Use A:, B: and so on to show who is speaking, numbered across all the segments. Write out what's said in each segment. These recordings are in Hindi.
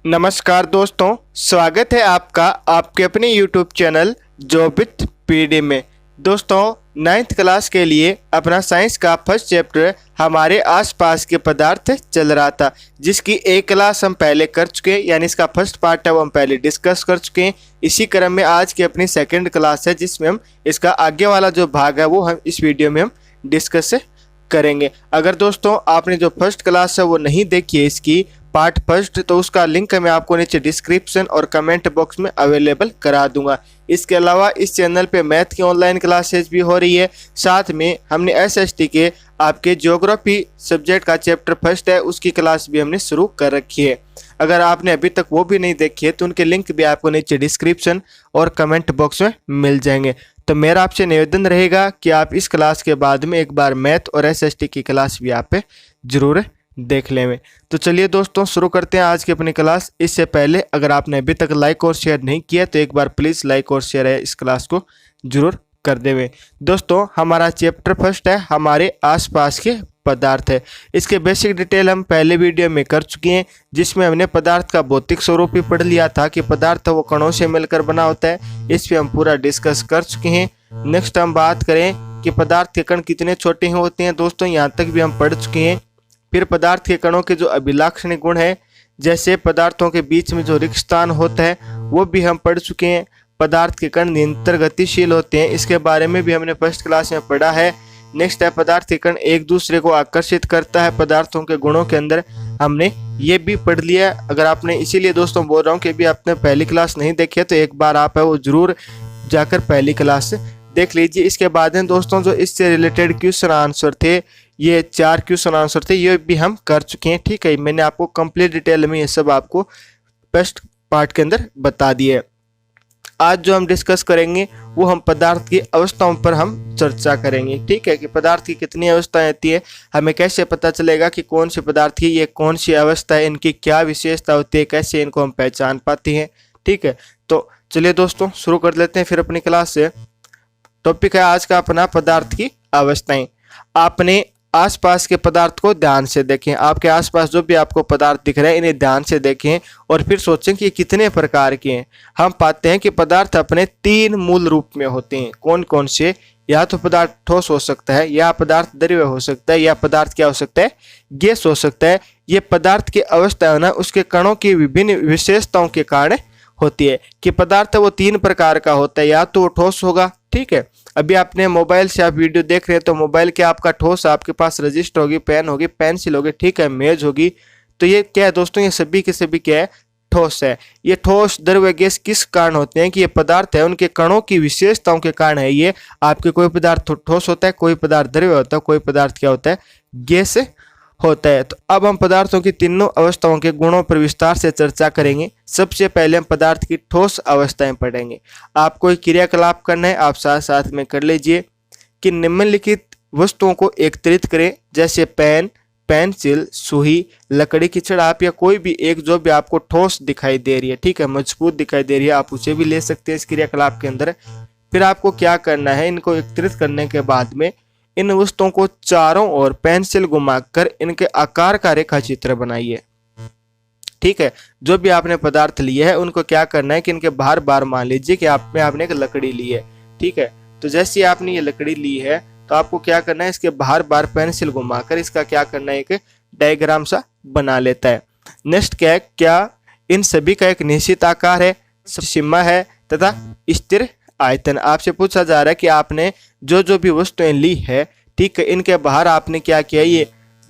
A: नमस्कार दोस्तों, स्वागत है आपका आपके अपने YouTube channel job with PD में। दोस्तों, 9th क्लास के लिए अपना साइंस का फर्स्ट चैप्टर हमारे आसपास के पदार्थ चल रहा था, जिसकी एक क्लास हम पहले कर चुके हैं, यानी इसका फर्स्ट पार्ट है वो हम पहले डिस्कस कर चुके हैं। इसी क्रम में आज की अपनी सेकंड क्लास है, जिसमें हम इसका आगे वाला जो भाग है वो हम इस वीडियो में हम डिस्कस करेंगे। अगर दोस्तों आपने जो फर्स्ट क्लास है वो नहीं देखी है इसकी पार्ट फर्स्ट, तो उसका लिंक मैं आपको नीचे डिस्क्रिप्शन और कमेंट बॉक्स में अवेलेबल करा दूंगा। इसके अलावा इस चैनल पे मैथ की ऑनलाइन क्लासेज भी हो रही है। साथ में हमने एसएसटी के आपके ज्योग्राफी सब्जेक्ट का चैप्टर फर्स्ट है उसकी क्लास भी हमने शुरू कर रखी है। अगर आपने अभी तक वो भी नहीं देखी है तो उनके लिंक भी आपको नीचे डिस्क्रिप्शन और कमेंट बॉक्स में मिल जाएंगे। तो मेरा आपसे निवेदन रहेगा कि आप इस क्लास के बाद में एक बार मैथ और एसएसटी की क्लास भी आप जरूर देख लें। तो चलिए दोस्तों शुरू करते हैं आज की अपनी क्लास। इससे पहले अगर आपने अभी तक लाइक और शेयर नहीं किया तो एक बार प्लीज़ लाइक और शेयर है इस क्लास को जरूर कर देवें। दोस्तों, हमारा चैप्टर फर्स्ट है हमारे आसपास के पदार्थ है। इसके बेसिक डिटेल हम पहले वीडियो में कर चुके हैं, जिसमें हमने पदार्थ का भौतिक स्वरूप भी पढ़ लिया था कि पदार्थ वो कणों से मिलकर बना होता है। इस पे हम पूरा डिस्कस कर चुके हैं। नेक्स्ट हम बात करें कि पदार्थ के कण कितने छोटे होते हैं। दोस्तों, यहाँ तक भी हम पढ़ चुके हैं। फिर पदार्थ के कणों के जो अभिलाक्षणिक गुण है, जैसे पदार्थों के बीच में जो रिक्त स्थान होता है वो भी हम पढ़ चुके हैं। पदार्थ के कण निरंतर गतिशील होते हैं, इसके बारे में भी हमने फर्स्ट क्लास में पढ़ा है। नेक्स्ट है पदार्थ के कण एक दूसरे को आकर्षित करता है पदार्थों के गुणों के अंदर, हमने ये भी पढ़ लिया। अगर आपने, इसीलिए दोस्तों बोल रहा हूँ कि अभी आपने पहली क्लास नहीं देखी है तो एक बार आप है वो जरूर जाकर पहली क्लास देख लीजिए। इसके बाद में दोस्तों जो इससे रिलेटेड क्वेश्चन आंसर थे, ये 4 क्वेश्चन आंसर थे, ये भी हम कर चुके हैं। ठीक है, मैंने आपको कंप्लीट डिटेल में ये सब आपको फर्स्ट पार्ट के अंदर बता दिए। आज जो हम डिस्कस करेंगे वो हम पदार्थ की अवस्थाओं पर हम चर्चा करेंगे। ठीक है, कि पदार्थ की कितनी अवस्थाएं होती है, हमें कैसे पता चलेगा कि कौन से पदार्थ की ये कौन सी अवस्था है, इनकी क्या विशेषता होती है, कैसे इनको हम पहचान पाते हैं। ठीक है, तो चलिए दोस्तों शुरू कर लेते हैं फिर अपनी क्लास से। टॉपिक है आज का अपना पदार्थ की अवस्थाएं। आपने आसपास के पदार्थ को ध्यान से देखें। आपके आसपास जो भी आपको पदार्थ दिख रहे हैं इन्हें ध्यान से देखें और फिर सोचें कि ये कितने प्रकार के हैं। हम पाते हैं कि पदार्थ अपने 3 मूल रूप में होते हैं। कौन कौन से? या तो पदार्थ ठोस हो सकता है, या पदार्थ द्रव्य हो सकता है, या पदार्थ क्या हो सकता है, गैस हो सकता है। ये पदार्थ की अवस्था है ना, उसके कणों की विभिन्न विशेषताओं के कारण होती है। कि पदार्थ वो 3 प्रकार का होता है, या तो वो ठोस होगा। ठीक है, अभी आपने मोबाइल से आप वीडियो देख रहे हैं तो मोबाइल के आपका ठोस, आपके पास रजिस्टर होगी, पेन होगी, पेंसिल होगी, ठीक है, मेज होगी। तो ये क्या है दोस्तों, ये सभी के सभी क्या है, ठोस है। ये ठोस द्रव्य गैस किस कारण होते हैं कि ये पदार्थ है उनके कणों की विशेषताओं के कारण है। ये आपके कोई पदार्थ ठोस होता है, कोई पदार्थ द्रव्य होता है, कोई पदार्थ क्या होता है, गैस होता है। तो अब हम पदार्थों की तीनों अवस्थाओं के गुणों पर विस्तार से चर्चा करेंगे। सबसे पहले हम पदार्थ की ठोस अवस्थाएं पढ़ेंगे। आपको एक क्रियाकलाप करना है, आप साथ साथ में कर लीजिए कि निम्नलिखित वस्तुओं को एकत्रित करें, जैसे पेन, पेंसिल, सुई, लकड़ी की छड़ या कोई भी एक जो भी आपको ठोस दिखाई दे रही है, ठीक है, मजबूत दिखाई दे रही है, आप उसे भी ले सकते हैं इस क्रियाकलाप के अंदर। फिर आपको क्या करना है, इनको एकत्रित करने के बाद में इन वस्तुओं को चारों ओर पेंसिल घुमाकर इनके आकार का रेखा चित्र बनाइए। ठीक है, जो भी आपने पदार्थ लिए है उनको क्या करना है कि इनके बाहर बार मान लीजिए कि आपने एक लकड़ी ली है। ठीक है, तो जैसे आपने ये लकड़ी ली है तो आपको क्या करना है, इसके बाहर बार पेंसिल घुमाकर इसका क्या करना है, एक डायग्राम सा बना लेता है। नेक्स्ट क्या है, क्या इन सभी का एक निश्चित आकार है, सीमा है तथा स्थिर आयतन। आपसे पूछा जा रहा है कि आपने जो भी वस्तुएं ली है, ठीक है, इनके बाहर आपने क्या किया, ये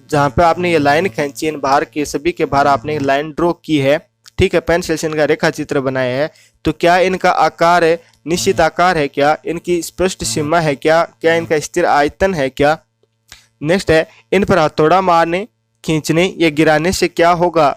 A: जहाँ पे आपने ये लाइन खींची, इन बाहर के सभी के बाहर आपने लाइन ड्रॉ की है। ठीक है, पेंसिल से इनका रेखा चित्र बनाया है। तो क्या इनका आकार है, निश्चित आकार है क्या, इनकी स्पष्ट सीमा है क्या, क्या इनका स्थिर आयतन है क्या। नेक्स्ट है, इन पर हथौड़ा मारने, खींचने या गिराने से क्या होगा,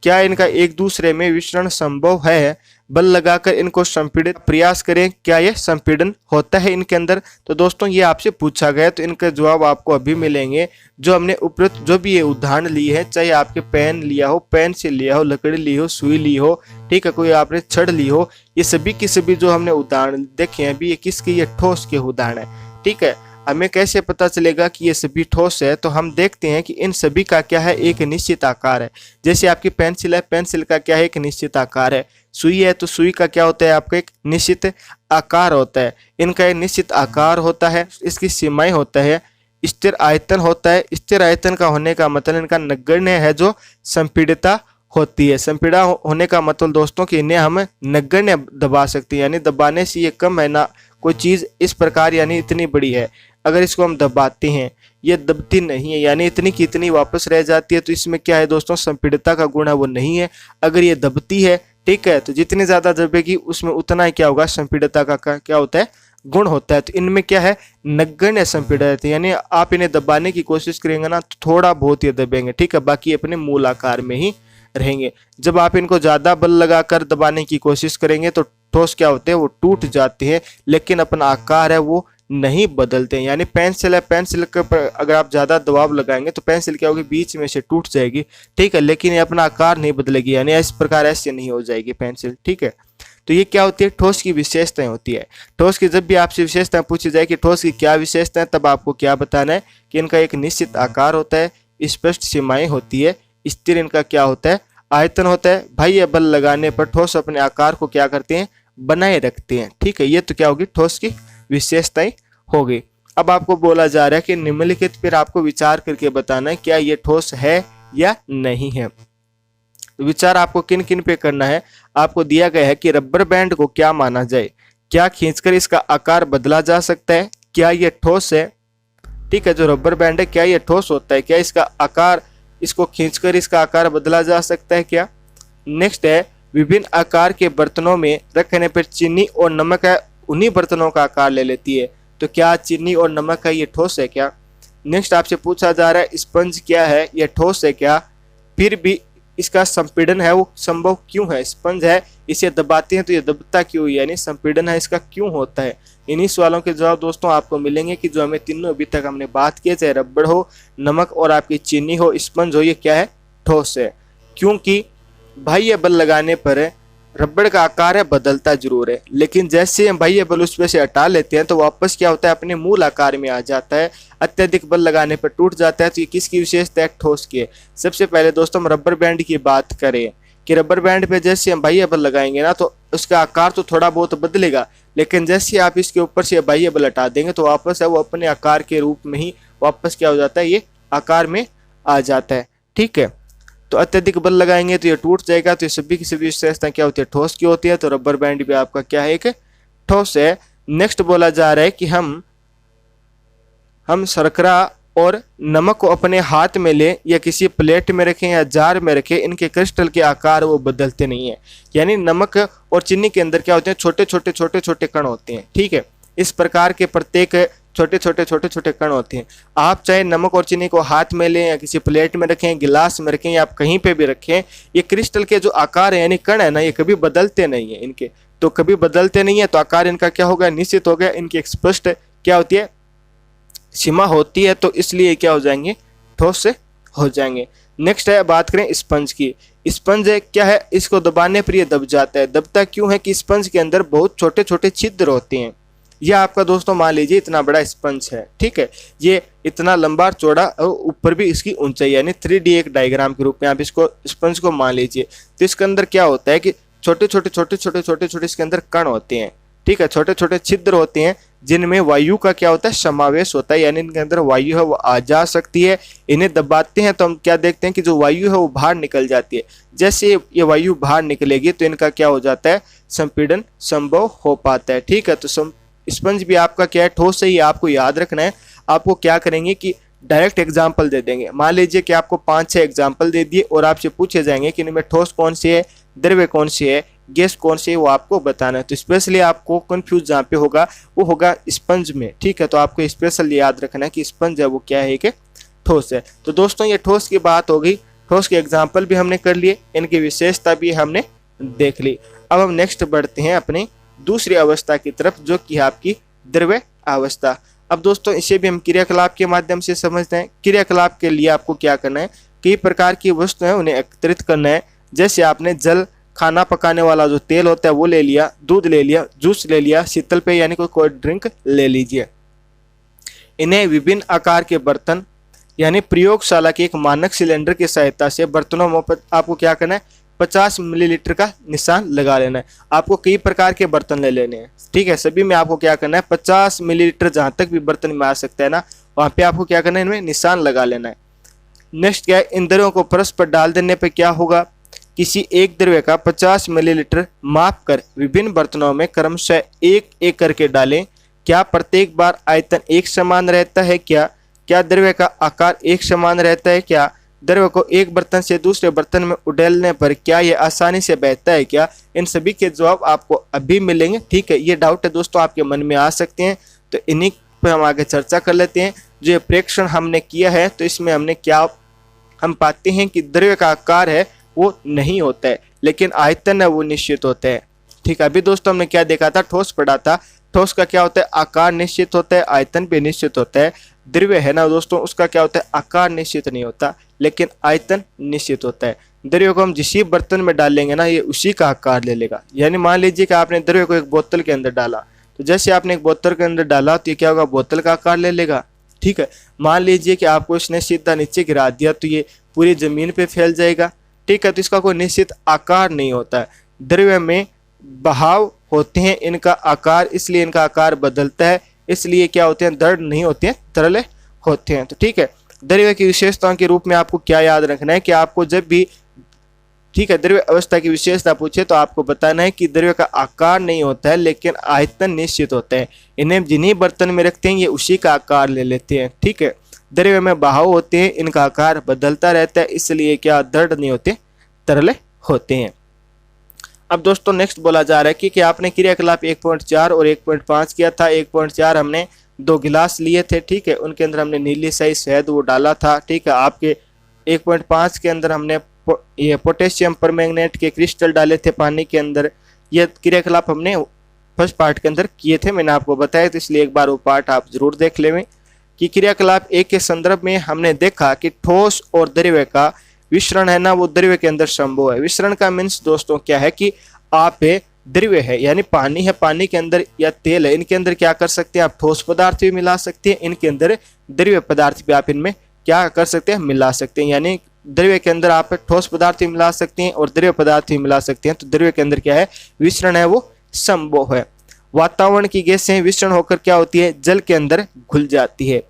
A: क्या इनका एक दूसरे में विसरण संभव है। बल लगाकर इनको संपीड़ित प्रयास करें, क्या यह संपीड़न होता है इनके अंदर। तो दोस्तों ये आपसे पूछा गया, तो इनके जवाब आपको अभी मिलेंगे। जो हमने उपरोक्त जो भी ये उदाहरण ली है, चाहे आपके पेन लिया हो, पेंसिल लिया हो, लकड़ी ली हो, सुई ली हो, ठीक है, कोई आपने छड़ ली हो, ये सभी की सभी जो हमने उदाहरण देखे हैं अभी, ये किसके, ये ठोस के उदाहरण है। ठीक है, हमें कैसे पता चलेगा कि ये सभी ठोस है? तो हम देखते हैं कि इन सभी का क्या है, एक निश्चित आकार है। जैसे आपकी पेंसिल है, पेंसिल का क्या है, एक निश्चित आकार है। सुई है तो सुई का क्या होता है, आपका एक निश्चित आकार होता है। इनका एक निश्चित आकार होता है, इसकी सीमाएं होता है, स्थिर आयतन होता है। स्थिर आयतन का होने का मतलब इनका नगण्य है जो संपीड़ितता होती है। संपीड़ा होने का मतलब दोस्तों कि इन्हें हम नगण्य दबा सकते हैं, यानी दबाने से ये कम है ना कोई चीज़ इस प्रकार, यानी इतनी बड़ी है। अगर इसको हम दबाते हैं ये दबती नहीं है, यानी इतनी की इतनी वापस रह जाती है। तो इसमें क्या है दोस्तों, संपीड़ितता का गुण है वो नहीं है। अगर ये दबती है, ठीक है, तो जितनी ज़्यादा दबेगी उसमें उतना ही क्या होगा, संपीड़ितता का क्या होता है, गुण होता है। तो इनमें क्या है, नगण्य संपीड़ित है, यानी आप इन्हें दबाने की कोशिश करेंगे ना तो थोड़ा बहुत ये दबेंगे, ठीक है, बाकी अपने मूल आकार में ही रहेंगे। जब आप इनको ज़्यादा बल लगाकर दबाने की कोशिश करेंगे तो ठोस क्या होते हैं, वो टूट जाते हैं, लेकिन अपना आकार है वो नहीं बदलते हैं। यानी पेंसिल है, पेंसिल के ऊपर अगर आप ज़्यादा दबाव लगाएंगे तो पेंसिल क्या होगी, बीच में से टूट जाएगी, ठीक है, लेकिन ये अपना आकार नहीं बदलेगी, यानी इस प्रकार ऐसे नहीं हो जाएगी पेंसिल, ठीक है। तो ये क्या होती है, ठोस की विशेषताएं होती है। ठोस की जब भी आपसे विशेषताएं पूछी जाए कि ठोस की क्या विशेषता है, तब आपको क्या बताना है कि इनका एक निश्चित आकार होता है, स्पष्ट सीमाएं होती है, स्थिर इनका क्या होता है, आयतन होता है। बाह्य बल लगाने पर ठोस अपने आकार को क्या करते हैं, बनाए रखते हैं, ठीक है। ये तो क्या होगी, ठोस की विशेषताएं होगी। अब आपको बोला जा रहा है कि निम्नलिखित पर आपको विचार करके बताना है क्या ये ठोस है या नहीं है। तो विचार आपको किन किन पे करना है, आपको दिया गया है कि रबर बैंड को क्या माना जाए, क्या खींचकर इसका आकार बदला जा सकता है, क्या ये ठोस है, ठीक है। जो रबर बैंड है क्या ये ठोस होता है, क्या इसका आकार, इसको खींचकर इसका आकार बदला जा सकता है क्या। नेक्स्ट है, विभिन्न आकार के बर्तनों में रखने पर चीनी और नमक है उन्हीं बर्तनों का आकार ले लेती है, तो क्या चीनी और नमक है ये ठोस है क्या। नेक्स्ट आपसे पूछा जा रहा है स्पंज क्या है, ये ठोस है क्या, फिर भी इसका संपीड़न है वो संभव क्यों है। स्पंज है, इसे दबाते हैं तो ये दबता क्यों, यानी संपीड़न है इसका क्यों होता है। इन्हीं सवालों के जवाब दोस्तों आपको मिलेंगे कि जो हमें तीनों अभी तक हमने बात की, चाहे रबड़ हो, नमक और आपकी चीनी हो, स्पंज हो, ये क्या है, ठोस है। क्योंकि बाह्य बल लगाने पर रबड़ का आकार है बदलता जरूर है, लेकिन जैसे हम बाह्य बल उस पे से हटा लेते हैं तो वापस क्या होता है, अपने मूल आकार में आ जाता है। अत्यधिक बल लगाने पर टूट जाता है। तो ये किसकी विशेषता है, ठोस की है। सबसे पहले दोस्तों हम रबर बैंड की बात करें कि रबर बैंड पे जैसे हम बाह्य बल लगाएंगे ना तो उसका आकार तो थोड़ा बहुत बदलेगा, लेकिन जैसे आप इसके ऊपर से बाह्य बल हटा देंगे तो वापस है वो अपने आकार के रूप में ही वापस क्या हो जाता है, ये आकार में आ जाता है, ठीक है। तो अत्यधिक बल लगाएंगे तो ये टूट जाएगा। तो ये सभी की सभी विशेषता क्या होती है, ठोस की होती है। तो रबर बैंड भी आपका क्या है, एक ठोस है। नेक्स्ट बोला जा रहा है कि हम शर्करा और नमक को अपने हाथ में लें या किसी प्लेट में रखें या जार में रखें, इनके क्रिस्टल के आकार वो बदलते नहीं है। यानी नमक और चीनी के अंदर क्या होते हैं, छोटे छोटे कण होते हैं, ठीक है। इस प्रकार के प्रत्येक छोटे छोटे कण होते हैं। आप चाहे नमक और चीनी को हाथ में लें या किसी प्लेट में रखें, गिलास में रखें या आप कहीं पे भी रखें, ये क्रिस्टल के जो आकार है यानी कण है ना, ये कभी बदलते नहीं है। इनके तो कभी बदलते नहीं है, तो आकार इनका क्या होगा, निश्चित हो गया। इनकी एक स्पष्ट क्या होती है, सीमा होती है, तो इसलिए क्या हो जाएंगे, ठोस से हो जाएंगे। नेक्स्ट है, बात करें स्पंज की। स्पंज क्या है, इसको दबाने पर ये दब जाता है। दबता क्यों है कि स्पंज के अंदर बहुत छोटे छोटे छिद्र होते हैं। यह आपका दोस्तों मान लीजिए इतना बड़ा स्पंज है, ठीक है, ये इतना लंबा चौड़ा और ऊपर भी इसकी ऊंचाई, यानी 3D एक डायग्राम के रूप में आप इसको स्पंज को मान लीजिए। तो इसके अंदर क्या होता है कि छोटे छोटे इसके अंदर कण होते हैं, ठीक है, छोटे छोटे छिद्र होते हैं जिनमें वायु का क्या होता है, समावेश होता है, यानी इनके अंदर वायु है वो आ जा सकती है। इन्हें दबाते हैं तो हम क्या देखते हैं कि जो वायु है वो बाहर निकल जाती है। जैसे ये वायु बाहर निकलेगी तो इनका क्या हो जाता है, संपीड़न संभव हो पाता है, ठीक है। तो स्पंज भी आपका क्या है, ठोस है, ही आपको याद रखना है। आपको क्या करेंगे कि डायरेक्ट एग्जाम्पल दे देंगे। मान लीजिए कि आपको 5-6 एग्जाम्पल दे दिए और आपसे पूछे जाएंगे कि इनमें ठोस कौन सी है, द्रव्य कौन सी है, गैस कौन सी है, वो आपको बताना है। तो स्पेशली आपको कंफ्यूज जहाँ पे होगा वो होगा स्पंज में, ठीक है। तो आपको स्पेशल याद रखना है कि स्पंज है वो क्या है, कि ठोस है। तो दोस्तों ये ठोस की बात हो गई, ठोस के एग्जाम्पल भी हमने कर लिए, इनकी विशेषता भी हमने देख ली। अब हम नेक्स्ट बढ़ते हैं अपनी दूसरी अवस्था की तरफ, जो कि है आपकी द्रव्य अवस्था। अब दोस्तों इसे भी हम क्रियाकलाप के माध्यम से समझते हैं। क्रियाकलाप के लिए आपको क्या करना है, कई प्रकार की वस्तुएं उन्हें एकत्रित करना है। जैसे आपने जल, खाना पकाने वाला जो तेल होता है वो ले लिया, दूध ले लिया, जूस ले लिया, शीतल पेय यानी कोई ड्रिंक ले लीजिए। इन्हें विभिन्न आकार के बर्तन यानी प्रयोगशाला के एक मानक सिलेंडर की सहायता से बर्तनों में आपको क्या करना है, 50 मिलीलीटर का निशान लगा लेना है। आपको कई प्रकार के बर्तन ले लेने हैं, ठीक है। सभी में आपको क्या करना है, 50 मिलीलीटर जहां तक भी बर्तन में आ सकता है ना, वहां पे आपको क्या करना है, इनमें निशान लगा लेना है। नेक्स्ट क्या है, इन द्रव्यों को परस पर डाल देने पर क्या होगा, किसी एक द्रव्य का 50 मिलीलीटर माप कर विभिन्न बर्तनों में क्रमशः एक एक करके डालें। क्या प्रत्येक बार आयतन एक समान रहता है? क्या द्रव्य का आकार एक समान रहता है? क्या द्रव्य को एक बर्तन से दूसरे बर्तन में उड़ेलने पर क्या यह आसानी से बहता है? क्या इन सभी के जवाब आपको अभी मिलेंगे, ठीक है। ये डाउट है दोस्तों आपके मन में आ सकते हैं, तो इन्हीं पर हम आगे चर्चा कर लेते हैं। जो ये प्रेक्षण हमने किया है तो इसमें हमने क्या हम पाते हैं कि द्रव्य का आकार है वो नहीं होता है, लेकिन आयतन है वो निश्चित होता है, ठीक है। अभी दोस्तों हमने क्या देखा था, ठोस पढ़ा था। ठोस का क्या होता है, आकार निश्चित होता है, आयतन भी निश्चित होता है। द्रव्य है ना दोस्तों, उसका क्या होता है, आकार निश्चित नहीं होता लेकिन आयतन निश्चित होता है। द्रव्य को हम जिस बर्तन में डालेंगे ना, ये उसी का आकार ले लेगा। यानी मान लीजिए कि आपने द्रव्य को एक बोतल के अंदर डाला, तो जैसे आपने एक बोतल के अंदर डाला तो ये क्या होगा, बोतल का आकार ले लेगा, ठीक है। मान लीजिए कि आपको इसने सीधा नीचे गिरा दिया तो ये पूरी जमीन पे फैल जाएगा, ठीक है। तो इसका कोई निश्चित आकार नहीं होता है। द्रव्य में बहाव होते हैं, इनका आकार, इसलिए इनका आकार बदलता है, इसलिए क्या होते हैं, दृढ़ नहीं होते हैं, तरल होते हैं। तो ठीक है, द्रव्य की विशेषताओं के रूप में आपको क्या याद रखना है कि आपको जब भी, ठीक है, द्रव्य अवस्था की विशेषता पूछे तो आपको बताना है कि द्रव्य का आकार नहीं होता है लेकिन आयतन निश्चित होता है। इन्हें जिन्हीं बर्तन में रखते हैं ये उसी का आकार ले लेते हैं, ठीक है। द्रव्य में बहाव होते हैं, इनका आकार बदलता रहता है, इसलिए क्या दृढ़ नहीं होते, तरल होते हैं। अब दोस्तों नेक्स्ट बोला जा रहा है कि आपने क्रियाकलाप 1.4 और 1.5 किया था। 1.4 हमने 2 गिलास लिए थे, ठीक है, उनके अंदर हमने नीली स्याही शहद वो डाला था, ठीक है। आपके 1.5 के अंदर हमने ये पोटेशियम परमैंगनेट के क्रिस्टल डाले थे पानी के अंदर। ये क्रियाकलाप हमने फर्स्ट पार्ट के अंदर किए थे, मैंने आपको बताया, तो इसलिए एक बार वो पार्ट आप जरूर देख लें। कि क्रियाकलाप 1 के संदर्भ में हमने देखा कि ठोस और द्रव्य का विसरण है ना, वो द्रव्य के अंदर संभव है। विसरण का मीन्स दोस्तों क्या है कि आप द्रव्य है यानी पानी है, पानी के अंदर या तेल है, इनके अंदर क्या कर सकते हैं आप, ठोस पदार्थ भी मिला सकते हैं, इनके अंदर द्रव्य पदार्थ भी आप इनमें क्या कर सकते हैं, मिला सकते हैं। यानी द्रव्य के अंदर आप ठोस पदार्थ भी मिला सकते हैं और द्रव्य पदार्थ भी मिला सकते हैं। तो द्रव्य के अंदर क्या है, विसरण है वो संभव है। वातावरण की गैसें विसरण होकर क्या होती है, जल के अंदर घुल जाती है।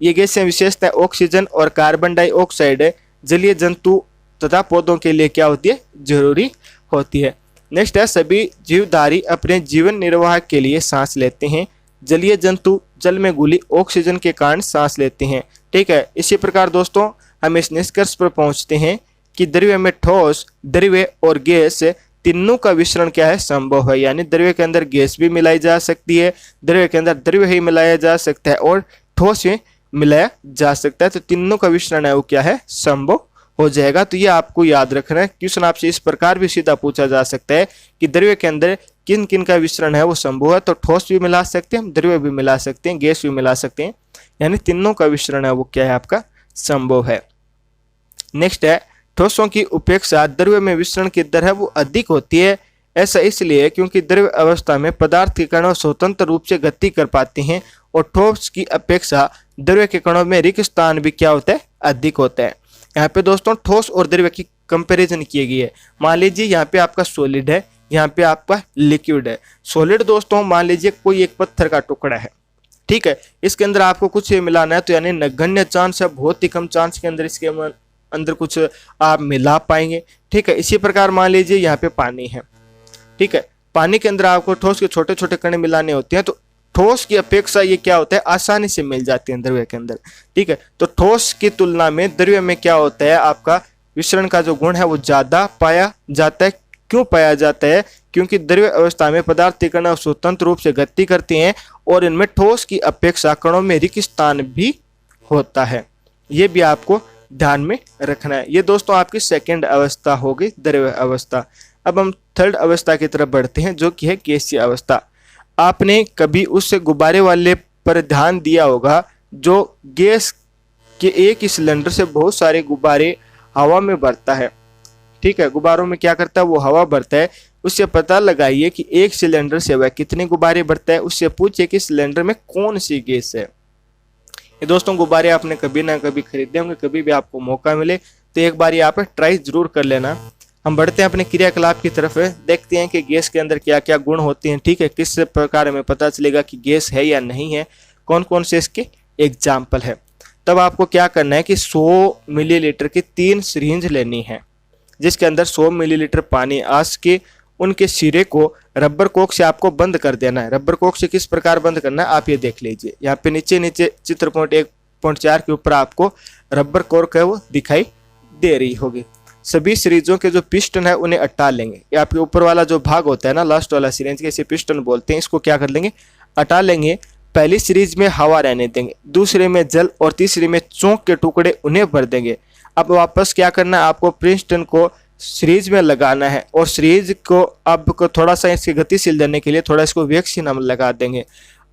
A: ये गैसें विशेषतः ऑक्सीजन और कार्बन डाइऑक्साइड जलीय जंतु तथा पौधों के लिए क्या होती है, जरूरी होती है। नेक्स्ट है, सभी जीवधारी अपने जीवन निर्वाह के लिए सांस लेते हैं। जलीय जंतु जल में घुली ऑक्सीजन के कारण सांस लेते हैं, ठीक है। इसी प्रकार दोस्तों हम इस निष्कर्ष पर पहुंचते हैं कि द्रव्य में ठोस, द्रव्य और गैस तीनों का विसरण क्या है, संभव है। यानी द्रव्य के अंदर गैस भी मिलाई जा सकती है, द्रव्य के अंदर द्रव्य ही मिलाया जा सकता है और ठोस में मिलाया जा सकता है। तो तीनों का विसरण है वो क्या है, संभव हो जाएगा। तो ये आपको याद रखना है। क्वेश्चन आपसे इस प्रकार भी सीधा पूछा जा सकता है कि द्रव्य के अंदर किन किन का विसरण है वो संभव है। तो ठोस भी मिला सकते हैं, द्रव्य भी मिला सकते हैं, गैस भी मिला सकते हैं, यानी तीनों का विसरण है वो क्या है, आपका संभव है। नेक्स्ट है, ठोसों की उपेक्षा द्रव्य में विसरण की दर है वो अधिक होती है। ऐसा इसलिए क्योंकि द्रव्य अवस्था में पदार्थ के कणों स्वतंत्र रूप से गति कर पाते हैं और ठोस की अपेक्षा द्रव्य के कणों में रिक्त स्थान भी क्या होता है, अधिक होता है। यहाँ पे दोस्तों ठोस और द्रव्य की कंपैरिजन की गई है। मान लीजिए यहाँ पे आपका सॉलिड है, यहाँ पे आपका लिक्विड है। सॉलिड दोस्तों मान लीजिए कोई एक पत्थर का टुकड़ा है, ठीक है, इसके अंदर आपको कुछ मिलाना है, तो यानी नगण्य चांस है, बहुत ही कम चांस के अंदर इसके अंदर कुछ आप मिला पाएंगे, ठीक है। इसी प्रकार मान लीजिए यहाँ पे पानी है, ठीक है, पानी के अंदर आपको ठोस के छोटे छोटे कण मिलाने होते हैं, तो ठोस की अपेक्षा ये क्या होता है, आसानी से मिल जाते हैं द्रव्य के अंदर, ठीक है। तो ठोस की तुलना में द्रव्य में क्या होता है, आपका विसरण का जो गुण है वो ज्यादा पाया जाता है। क्यों पाया जाता है, क्योंकि द्रव्य अवस्था में पदार्थ के कण स्वतंत्र रूप से गति करते हैं और इनमें ठोस की अपेक्षा कणों में रिक्त स्थान भी होता है। ये भी आपको ध्यान में रखना है। ये दोस्तों आपकी सेकेंड अवस्था होगी, द्रव्य अवस्था। अब हम थर्ड अवस्था की तरफ बढ़ते हैं, जो कि है गैसीय अवस्था। आपने कभी उस गुब्बारे वाले पर ध्यान दिया होगा जो गैस के एक ही सिलेंडर से बहुत सारे गुब्बारे हवा में भरता है, ठीक है। गुब्बारों में क्या करता है, वो हवा भरता है। उससे पता लगाइए कि एक सिलेंडर से वह कितने गुब्बारे भरता है। उससे पूछिए कि सिलेंडर में कौन सी गैस है, ये दोस्तों गुब्बारे आपने कभी ना कभी खरीदे होंगे, कभी भी आपको मौका मिले तो एक बार यहाँ पे ट्राई जरूर कर लेना। हम बढ़ते हैं अपने क्रियाकलाप की तरफ, देखते हैं कि गैस के अंदर क्या क्या गुण होते हैं। ठीक है, किस प्रकार हमें पता चलेगा कि गैस है या नहीं है, कौन कौन से इसके एग्जाम्पल है। तब आपको क्या करना है कि 100 मिलीलीटर की 3 सिरिंज लेनी है, जिसके अंदर 100 मिलीलीटर पानी आस के उनके सिरे को रबर कोक से आपको बंद कर देना है। रबर कोक से किस प्रकार बंद करना है आप ये देख लीजिए। यहाँ पे नीचे चित्र पॉइंट 1.4 के ऊपर आपको रबर कोक है वो दिखाई दे रही होगी। सभी सिरीजों के जो पिस्टन है उन्हें अटा लेंगे। ये आपके ऊपर वाला जो भाग होता है ना, लास्ट वाला सिरिंज के, इसे पिस्टन बोलते हैं। इसको क्या कर लेंगे, अटा लेंगे। पहली सीरीज में हवा रहने देंगे, दूसरे में जल और तीसरे में चौक के टुकड़े उन्हें भर देंगे। अब वापस क्या करना है, आपको पिस्टन को सीरीज में लगाना है और सीरीज को अब को थोड़ा सा इसकी गतिशील देने के लिए थोड़ा इसको वैक्सीन हम लगा देंगे।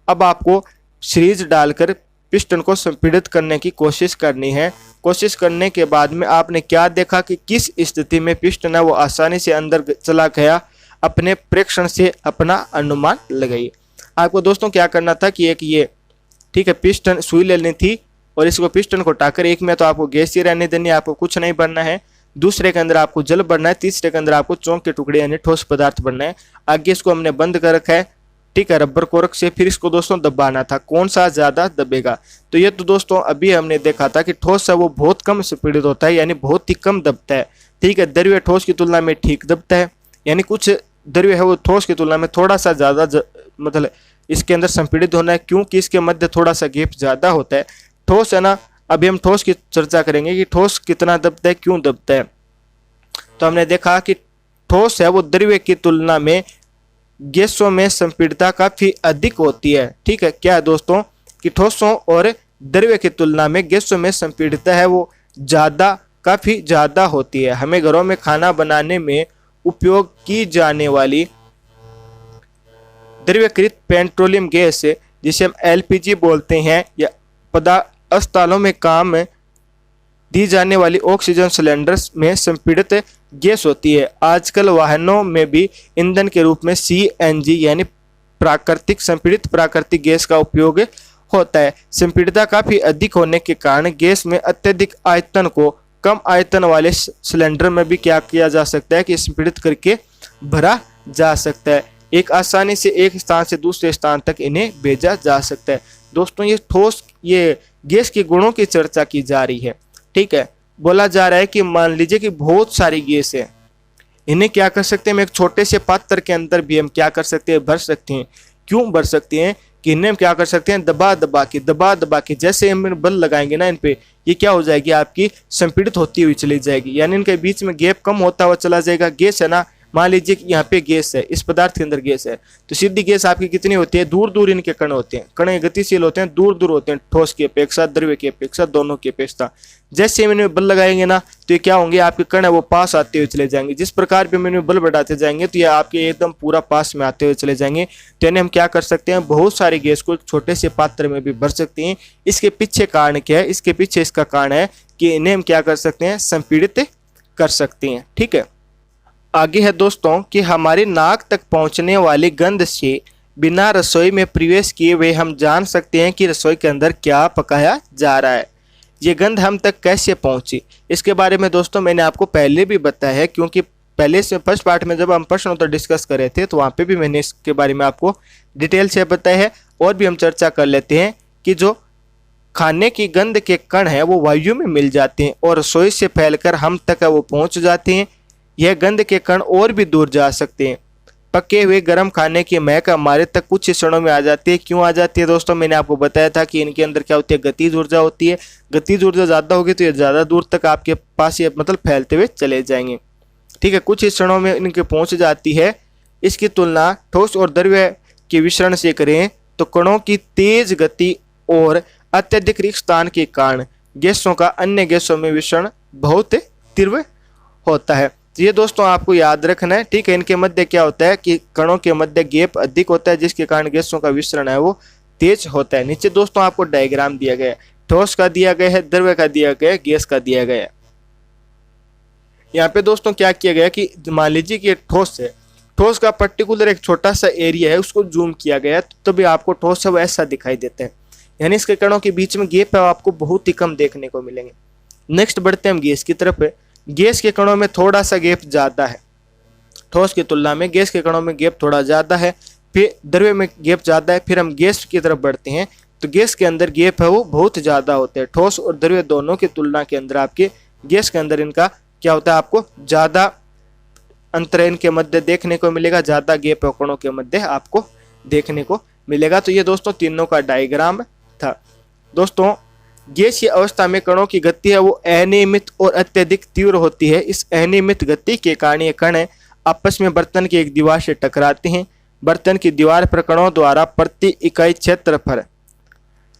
A: अब आपको सीरीज डालकर पिस्टन को संपीड़ित करने की कोशिश करनी है। कोशिश करने के बाद में आपने क्या देखा कि किस स्थिति में पिस्टन है वो आसानी से अंदर चला गया। अपने प्रेक्षण से अपना अनुमान लगाइए। आपको दोस्तों क्या करना था कि एक ये ठीक है पिस्टन सुई लेनी थी और इसको पिस्टन को टाकर एक में तो आपको गैस ही रहने देनी है, आपको कुछ नहीं भरना है। दूसरे के अंदर आपको जल भरना है, तीसरे के अंदर आपको चौक के टुकड़े यानी ठोस पदार्थ भरना है। आगे इसको हमने बंद कर रखा है, ठीक है, रबर कोरक से। फिर इसको दोस्तों दबाना था, कौन सा ज्यादा दबेगा। तो ये तो दोस्तों अभी हमने देखा था कि ठोस है वो बहुत कम संपीड़ित होता है, यानी बहुत ही कम दबता है। ठीक है, द्रव्य ठोस की तुलना में ठीक दबता है, यानी कुछ द्रव्य है वो ठोस की तुलना में थोड़ा सा ज्यादा मतलब इसके अंदर संपीड़ित होना है, क्योंकि इसके मध्य थोड़ा सा गैप ज्यादा होता है। ठोस है ना, अभी हम ठोस की चर्चा करेंगे कि ठोस कितना दबता है, क्यों दबता है। तो हमने देखा कि ठोस है वो द्रव्य की तुलना में गैसों में संपीड़ितता काफी अधिक होती है। ठीक है, क्या है दोस्तों कि ठोसों और द्रव्य की तुलना में गैसों में संपीड़ितता है वो काफी ज्यादा होती है। हमें घरों में खाना बनाने में उपयोग की जाने वाली द्रव्यकृत पेट्रोलियम गैस जिसे हम एलपीजी बोलते हैं, या अस्पतालों में काम दी जाने वाली ऑक्सीजन सिलेंडर्स में संपीड़ित गैस होती है। आजकल वाहनों में भी ईंधन के रूप में सीएनजी यानी संपीड़ित प्राकृतिक गैस का उपयोग होता है। संपीड़ितता काफी अधिक होने के कारण गैस में अत्यधिक आयतन को कम आयतन वाले सिलेंडर में भी क्या किया जा सकता है कि संपीड़ित करके भरा जा सकता है। एक आसानी से एक स्थान से दूसरे स्थान तक इन्हें भेजा जा सकता है। दोस्तों ये गैस के गुणों की चर्चा की जा रही है। ठीक है, बोला जा रहा है कि मान लीजिए कि बहुत सारी गैस है, इन्हें क्या कर सकते हैं, हम एक छोटे से पात्र के अंदर भी हम क्या कर सकते हैं, भर सकते हैं। क्यों भर सकते हैं कि इन्हें हम क्या कर सकते हैं, दबा दबा के जैसे हम बल लगाएंगे ना इन पे, ये क्या हो जाएगी, आपकी संपीड़ित होती हुई चली जाएगी, यानी इनके बीच में गैप कम होता हुआ चला जाएगा। गैस है ना, मान लीजिए कि यहाँ पे गैस है, इस पदार्थ के अंदर गैस है, तो सीधी गैस आपकी कितनी होती है, दूर दूर इनके कण होते हैं, कण गतिशील होते हैं, दूर दूर होते हैं, ठोस की अपेक्षा, द्रव्य की अपेक्षा, दोनों की अपेक्षा। जैसे हम इनमें बल लगाएंगे ना तो ये क्या होंगे, आपके कण है वो पास आते हुए चले जाएंगे। जिस प्रकार भी हम इनमें बल बढ़ाते जाएंगे तो ये आपके एकदम पूरा पास में आते हुए चले जाएंगे। तो यानी हम क्या कर सकते हैं, बहुत सारी गैस को छोटे से पात्र में भी भर सकते हैं। इसके पीछे कारण क्या है, इसके पीछे इसका कारण है कि इन्हें हम क्या कर सकते हैं, संपीड़ित कर सकते हैं। ठीक है, आगे है दोस्तों कि हमारी नाक तक पहुंचने वाली गंध से बिना रसोई में प्रवेश किए हुए हम जान सकते हैं कि रसोई के अंदर क्या पकाया जा रहा है। ये गंध हम तक कैसे पहुंची, इसके बारे में दोस्तों मैंने आपको पहले भी बताया है, क्योंकि पहले से फर्स्ट पार्ट में जब हम प्रश्न उत्तर डिस्कस कर रहे थे तो वहाँ पे भी मैंने इसके बारे में आपको डिटेल से बताया है। और भी हम चर्चा कर लेते हैं कि जो खाने की गंध के कण हैं वो वायु में मिल जाते हैं और रसोई से फैलकर हम तक वो पहुँच जाते हैं। यह गंध के कण और भी दूर जा सकते हैं। पके हुए गर्म खाने की महक हमारे तक कुछ ही क्षणों में आ जाती है। क्यों आ जाती है दोस्तों, मैंने आपको बताया था कि इनके अंदर क्या होती है, गतिज ऊर्जा होती है। गतिज ऊर्जा ज़्यादा होगी तो ये ज़्यादा दूर तक आपके पास ये मतलब फैलते हुए चले जाएंगे। ठीक है, कुछ ही क्षणों में इनके पहुंच जाती है। इसकी तुलना ठोस और द्रव्य के विसरण से करें तो कणों की तेज गति और अत्यधिक रिक्त स्थान के कारण गैसों का अन्य गैसों में विसरण बहुत तीव्र होता है। तो ये दोस्तों आपको याद रखना है। ठीक है, इनके मध्य क्या होता है कि कणों के मध्य गैप अधिक होता है, जिसके कारण गैसों का विसरण है वो तेज होता है। नीचे दोस्तों आपको डायग्राम दिया गया है, ठोस का दिया गया है, द्रव्य का दिया गया है, गैस का दिया गया है। यहाँ पे दोस्तों क्या किया गया कि मान लीजिए कि ठोस है, ठोस का पर्टिकुलर एक छोटा सा एरिया है, उसको जूम किया गया है, तो भी आपको ठोस है वो ऐसा दिखाई देता है। यानी इसके कणों के बीच में गैप है आपको बहुत ही कम देखने को मिलेंगे। नेक्स्ट बढ़ते हैं हम गैस की तरफ। गैस के कणों में थोड़ा सा गैप ज़्यादा है, ठोस की तुलना में गैस के कणों में गैप थोड़ा ज़्यादा है, फिर द्रव्य में गैप ज़्यादा है। फिर हम गैस की तरफ बढ़ते हैं तो गैस के अंदर गैप है वो बहुत ज़्यादा होते हैं। ठोस और द्रव्य दोनों की तुलना के अंदर आपके गैस के अंदर इनका क्या होता है, आपको ज़्यादा अंतर इनके मध्य देखने को मिलेगा, ज़्यादा गैप है कणों के मध्य आपको देखने को मिलेगा। तो ये दोस्तों तीनों का डायग्राम था। दोस्तों गैसीय अवस्था में कणों की गति है वो अनियमित और अत्यधिक तीव्र होती है। इस अनियमित गति के कारण ये कण आपस में बर्तन की एक दीवार से टकराते हैं। बर्तन की दीवार पर कणों द्वारा प्रति इकाई क्षेत्र पर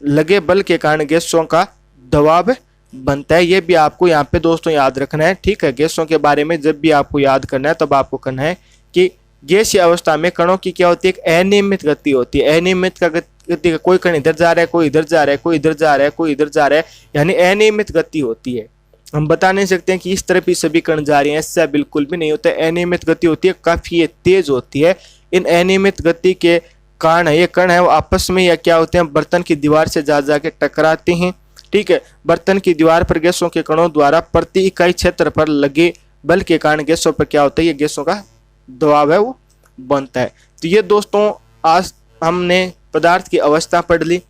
A: लगे बल के कारण गैसों का दबाव बनता है। ये भी आपको यहाँ पे दोस्तों याद रखना है, ठीक है। गैसों के बारे में जब भी आपको याद करना है तब आपको करना है कि गैसीय अवस्था में कणों की क्या होती है, एक अनियमित गति होती है। अनियमित का गति, कोई कण इधर जा रहा है, कोई इधर जा रहा है, कोई इधर जा रहा है, कोई इधर जा रहा है, यानी अनियमित गति होती है। हम बता नहीं सकते हैं कि इस तरफ ही सभी कण जा रहे हैं, ऐसा बिल्कुल भी नहीं होता है। अनियमित गति होती है, काफी तेज होती है। इन अनियमित गति के कारण ये कण है वो आपस में या क्या होते हैं, बर्तन की दीवार से जा जाके टकराते हैं, ठीक है। बर्तन की दीवार पर गैसों के कणों द्वारा प्रति इकाई क्षेत्र पर लगे बल के कारण गैसों पर क्या होता है, ये गैसों का दबाव है वो बनता है। तो ये दोस्तों आज हमने पदार्थ की अवस्था पढ़ ली,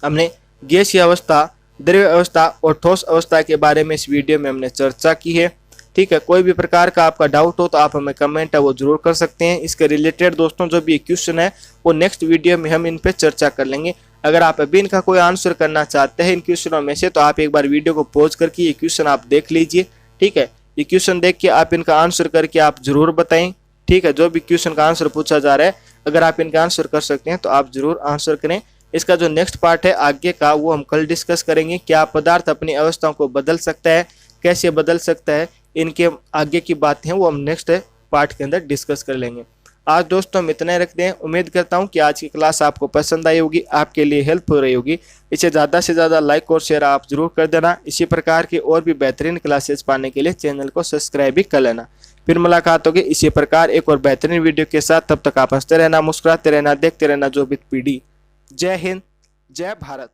A: हमने गैसीय अवस्था, द्रव्य अवस्था और ठोस अवस्था के बारे में इस वीडियो में हमने चर्चा की है, ठीक है। कोई भी प्रकार का आपका डाउट हो तो आप हमें कमेंट है वो जरूर कर सकते हैं। इसके रिलेटेड दोस्तों जो भी क्वेश्चन है वो नेक्स्ट वीडियो में हम इन पे चर्चा कर लेंगे। अगर आप अभी इनका कोई आंसर करना चाहते हैं इन क्वेश्चनों में से तो आप एक बार वीडियो को पॉज करके ये क्वेश्चन आप देख लीजिए, ठीक है। ये क्वेश्चन देख के आप इनका आंसर करके आप जरूर बताएं, ठीक है। जो भी क्वेश्चन का आंसर पूछा जा रहा है अगर आप इनका आंसर कर सकते हैं तो आप जरूर आंसर करें। इसका जो नेक्स्ट पार्ट है आगे का वो हम कल डिस्कस करेंगे। क्या पदार्थ अपनी अवस्थाओं को बदल सकता है, कैसे बदल सकता है, इनके आगे की बातें हैं वो हम नेक्स्ट पार्ट के अंदर डिस्कस कर लेंगे। आज दोस्तों हम इतना ही रखते हैं। उम्मीद करता हूं कि आज की क्लास आपको पसंद आई होगी, आपके लिए हेल्प हो रही होगी। इसे ज़्यादा से ज़्यादा लाइक और शेयर आप जरूर कर देना। इसी प्रकार की और भी बेहतरीन क्लासेस पाने के लिए चैनल को सब्सक्राइब भी कर लेना। फिर मुलाकात होगी इसी प्रकार एक और बेहतरीन वीडियो के साथ। तब तक आप हंसते रहना, मुस्कुराते रहना, देखते रहना जोबित पीडी। जय हिंद, जय भारत।